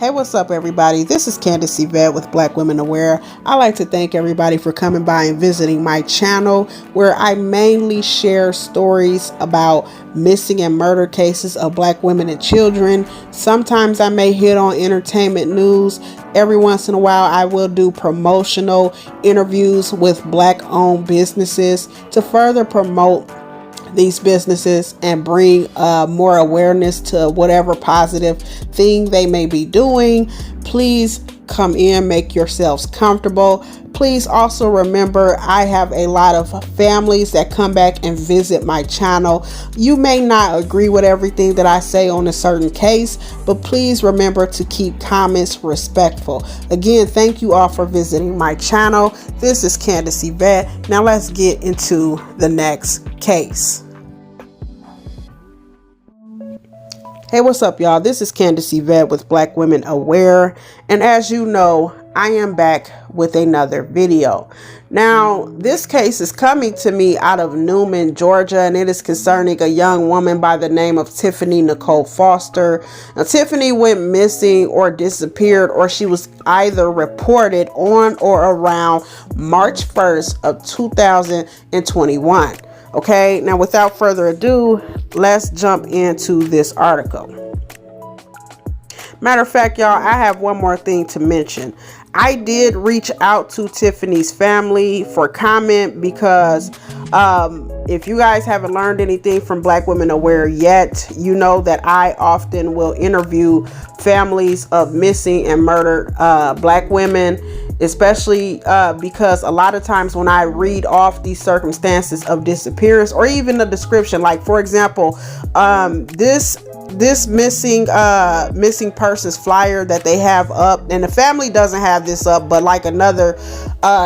Hey, what's up, everybody? This is Candace Yvette with Black Women Aware. I'd like to thank everybody for coming by and visiting my channel, where I mainly share stories about missing and murder cases of Black women and children. Sometimes I may hit on entertainment news. Every once in a while, I will do promotional interviews with Black-owned businesses to further promote these businesses and bring more awareness to whatever positive thing they may be doing. Please come in, make yourselves comfortable. Please also remember, I have a lot of families that come back and visit my channel. You may not agree with everything that I say on a certain case, but please remember to keep comments respectful. Again, thank you all for visiting my channel. This is Candace Yvette. Now let's get into the next case. Hey, what's up, y'all? This is Candace Yvette with Black Women Aware. And as you know, I am back with another video. Now, this case is coming to me out of Newman, Georgia, and it is concerning a young woman by the name of Tiffany Nicole Foster. Now, Tiffany went missing or disappeared, or she was either reported on or around March 1st of 2021. Okay, now without further ado, let's jump into this article. Matter of fact, y'all, I have one more thing to mention. I did reach out to Tiffany's family for comment because if you guys haven't learned anything from Black Women Aware yet, you know that I often will interview families of missing and murdered Black women, especially because a lot of times when I read off these circumstances of disappearance or even the description, like for example, this missing persons flyer that they have up, and the family doesn't have this up, but like another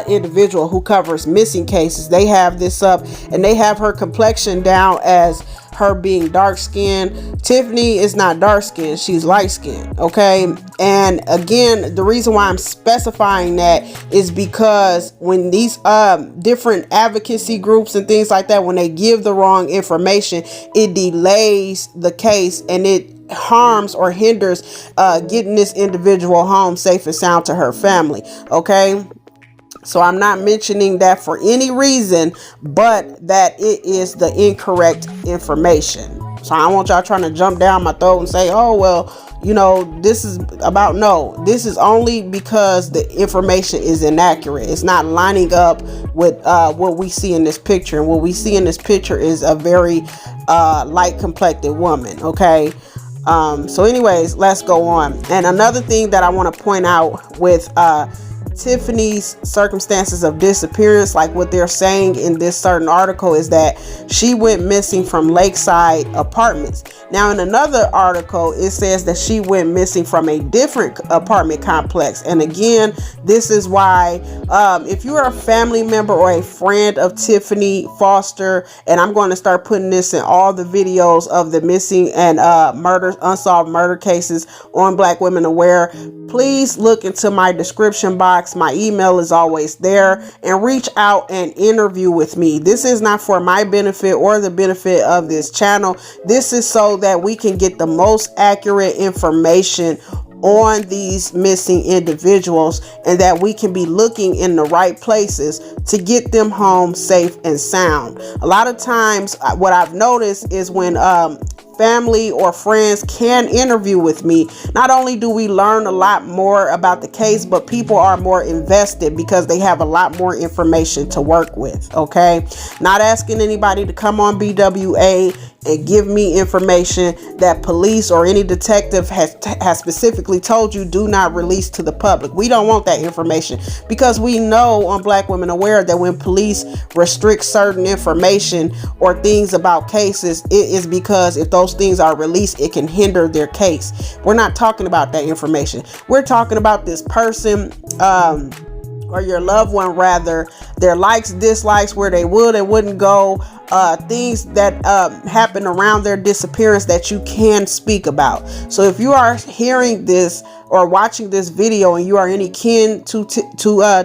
individual who covers missing cases, they have this up, and they have her complexion down as her being dark skinned. Tiffany is not dark skinned, she's light skinned. Okay, and again, the reason why I'm specifying that is because when these different advocacy groups and things like that, when they give the wrong information, it delays the case and it harms or hinders getting this individual home safe and sound to her family. Okay, so I'm not mentioning that for any reason, but that it is the incorrect information. So I don't want y'all trying to jump down my throat and say, oh, well, you know, this is about, no, this is only because the information is inaccurate. It's not lining up with what we see in this picture. And what we see in this picture is a very light complected woman. Okay. So anyways, let's go on. And another thing that I want to point out with Tiffany's circumstances of disappearance, like what they're saying in this certain article, is that she went missing from Lakeside Apartments. Now, in another article, it says that she went missing from a different apartment complex. And again, this is why if you're a family member or a friend of Tiffany Foster, and I'm going to start putting this in all the videos of the missing and unsolved murder cases on Black Women Aware, please look into my description box. My email is always there, and reach out and interview with me. This is not for my benefit or the benefit of this channel. This is so that we can get the most accurate information on these missing individuals, and that we can be looking in the right places to get them home safe and sound. A lot of times what I've noticed is when family or friends can interview with me, not only do we learn a lot more about the case, but people are more invested because they have a lot more information to work with. Okay, not asking anybody to come on BWA and give me information that police or any detective has specifically told you do not release to the public. We don't want that information, because we know on Black Women Aware that when police restrict certain information or things about cases, it is because if those things are released, it can hinder their case. We're not talking about that information. We're talking about this person, or your loved one rather, their likes, dislikes, where they would and wouldn't go, things that happen around their disappearance that you can speak about. So if you are hearing this or watching this video and you are any kin to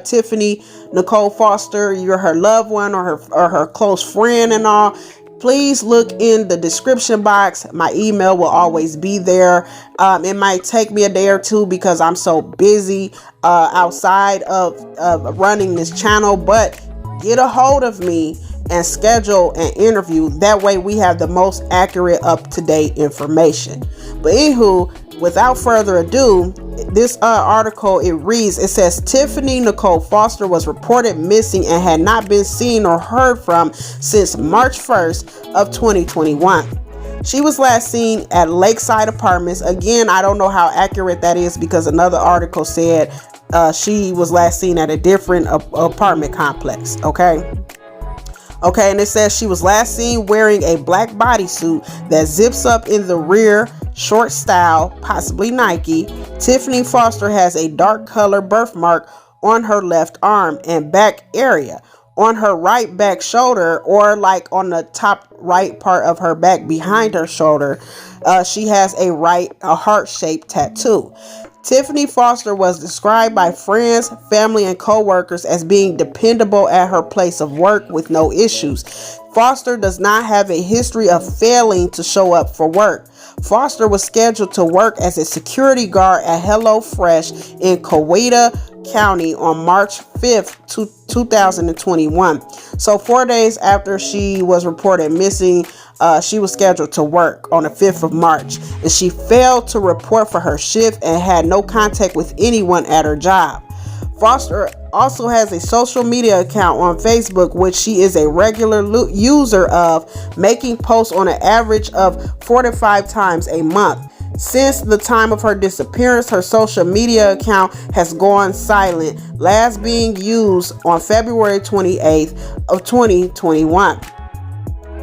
Tiffany Nicole Foster, you're her loved one or her close friend and all, Please look in the description box. My email will always be there. It might take me a day or two because I'm so busy outside of running this channel, but get a hold of me and schedule an interview. That way we have the most accurate, up-to-date information. But anywho, without further ado, this article, it says Tiffany Nicole Foster was reported missing and had not been seen or heard from since March 1st of 2021. She was last seen at Lakeside Apartments. Again, I don't know how accurate that is because another article said she was last seen at a different apartment complex. Okay, and it says she was last seen wearing a black bodysuit that zips up in the rear, short style, possibly Nike. Tiffany Foster has a dark color birthmark on her left arm and back area. On her right back shoulder, or like on the top right part of her back behind her shoulder, she has a heart-shaped tattoo. Tiffany Foster was described by friends, family, and co-workers as being dependable at her place of work with no issues. Foster does not have a history of failing to show up for work. Foster was scheduled to work as a security guard at HelloFresh in Coweta County on March 5th, 2021. So 4 days after she was reported missing, she was scheduled to work on the 5th of March, and she failed to report for her shift and had no contact with anyone at her job. Foster also has a social media account on Facebook, which she is a regular user of, making posts on an average of 4 to 5 times a month. Since the time of her disappearance, her social media account has gone silent, last being used on February 28th of 2021.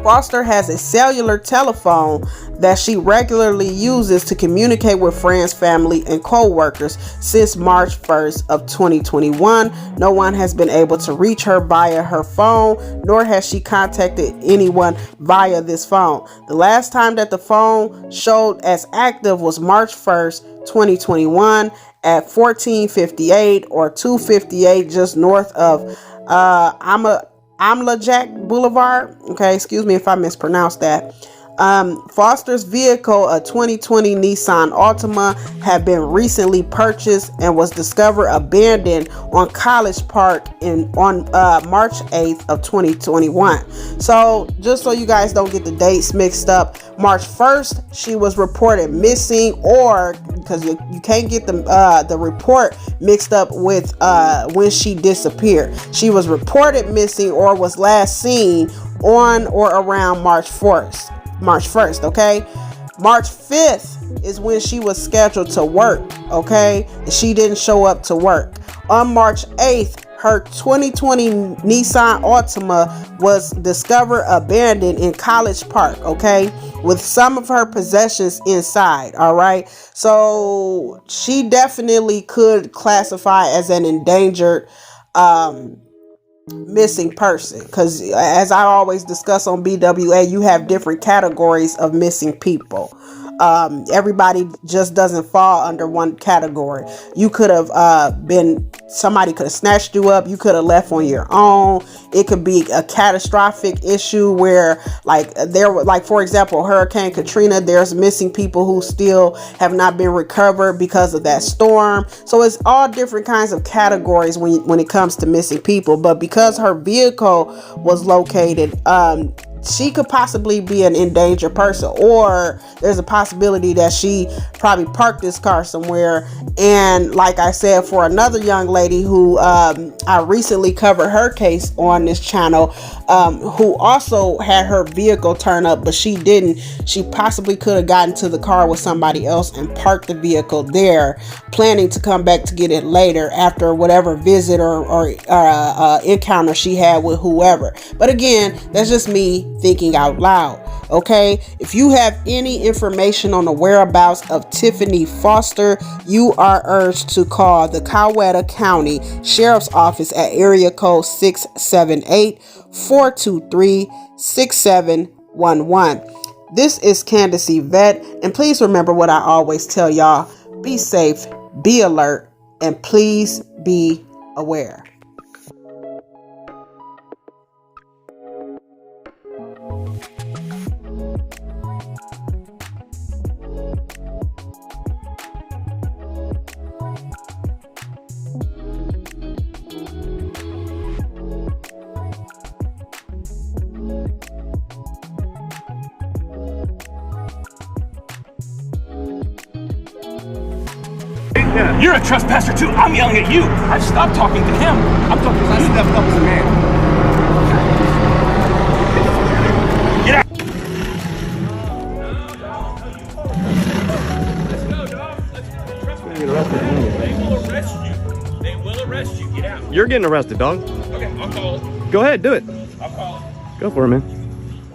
Foster has a cellular telephone that she regularly uses to communicate with friends, family, and co-workers. Since March 1st of 2021, no one has been able to reach her via her phone, nor has she contacted anyone via this phone. The last time that the phone showed as active was March 1st, 2021 at 1458 or 258 just north of Amlajak Boulevard. Okay, excuse me if I mispronounced that. Foster's vehicle, a 2020 Nissan Altima, had been recently purchased and was discovered abandoned on College Park on March 8th of 2021. So just so you guys don't get the dates mixed up, March 1st she was reported missing, or because you can't get the report mixed up with when she disappeared. She was reported missing or was last seen on or around March 1st, okay? March 5th is when she was scheduled to work, okay? And she didn't show up to work. On March 8th, her 2020 Nissan Altima was discovered abandoned in College Park, okay? With some of her possessions inside, all right? So she definitely could classify as an endangered missing person, because as I always discuss on BWA, you have different categories of missing people. Everybody just doesn't fall under one category. You could have somebody could have snatched you up. You could have left on your own. It could be a catastrophic issue where, for example, Hurricane Katrina, there's missing people who still have not been recovered because of that storm. So it's all different kinds of categories when it comes to missing people. But because her vehicle was located, she could possibly be an endangered person, or there's a possibility that she probably parked this car somewhere. And like I said, for another young lady who I recently covered her case on this channel, who also had her vehicle turn up, but she didn't. She possibly could have gotten to the car with somebody else and parked the vehicle there, planning to come back to get it later after whatever visit or encounter she had with whoever. But again, that's just me thinking out loud. Okay, if you have any information on the whereabouts of Tiffany Foster, you are urged to call the Coweta County Sheriff's Office at area code 678-423-6711. This is Candace Yvette, and please remember what I always tell y'all: be safe, be alert, and please be aware. Yeah. You're a trespasser too. I'm yelling at you. I've stopped talking to him. I'm talking to you. I stepped up as a man. Get out. They will arrest you. They will arrest you. Get out. You're getting arrested, dog. Okay, I'll call it. Go ahead, do it. I'll call it. Go for it, man.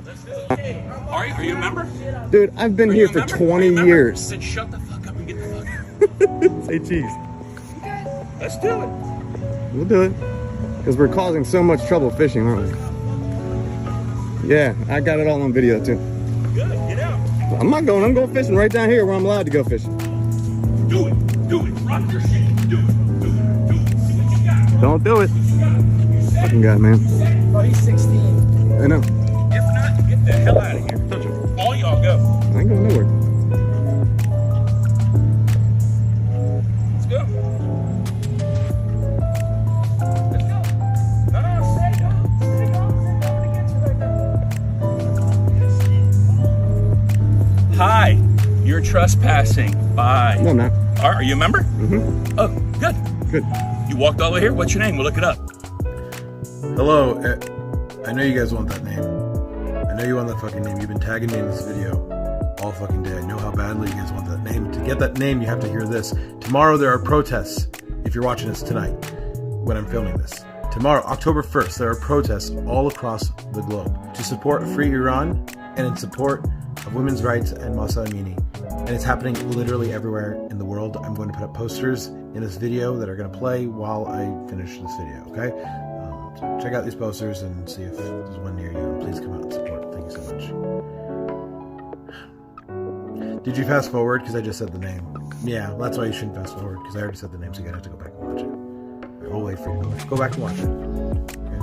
Let's do it. Are you a member? Dude, I've been here for 20 years. Then shut the fuck up and get the fuck out. Say cheese. Let's do it. We'll do it. Because we're causing so much trouble fishing, aren't we? Yeah, I got it all on video, too. Good, get out. I'm not going. I'm going fishing right down here where I'm allowed to go fishing. Do it. Do it. Rock your shit. Do it. Do it. Do it. See what you got, bro. Don't do it. Fucking guy, man. Oh, he's 16. I know. If not, get the hell out of here. Touch him. All y'all go. I ain't going nowhere. Let's go. Let's go. No, stay down. Stay down. I'm gonna get you right now. Hi. You're trespassing. Bye. No, I'm not. Are you a member? Mm-hmm. Oh, good. Good. You walked all the way here? What's your name? We'll look it up. Hello, I know you guys want that name. I know you want that fucking name. You've been tagging me in this video all fucking day. I know how badly you guys want that name. To get that name, you have to hear this. Tomorrow there are protests, if you're watching this tonight, when I'm filming this. Tomorrow, October 1st, there are protests all across the globe to support free Iran and in support of women's rights and Mahsa Amini. And it's happening literally everywhere in the world. I'm going to put up posters in this video that are going to play while I finish this video, okay? So check out these posters and see if there's one near you. And please come out and support. Thank you so much. Did you fast forward? Because I just said the name. Yeah, well, that's why you shouldn't fast forward, because I already said the name, so you're going to have to go back and watch it. I'll wait for you to go back and watch it. Okay.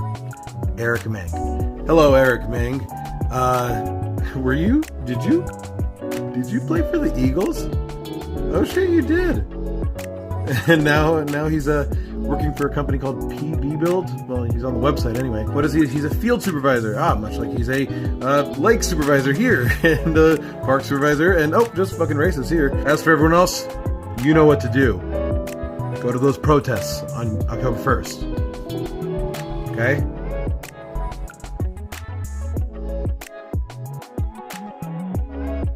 Eric Meng. Hello, Eric Meng. Did you play for the Eagles? Oh shit, you did. And now he's working for a company called PB Build. Well, he's on the website anyway. What is he? He's a field supervisor. Much like he's a lake supervisor here and a park supervisor. And just fucking racist here. As for everyone else, you know what to do. Go to those protests on October 1st. Okay?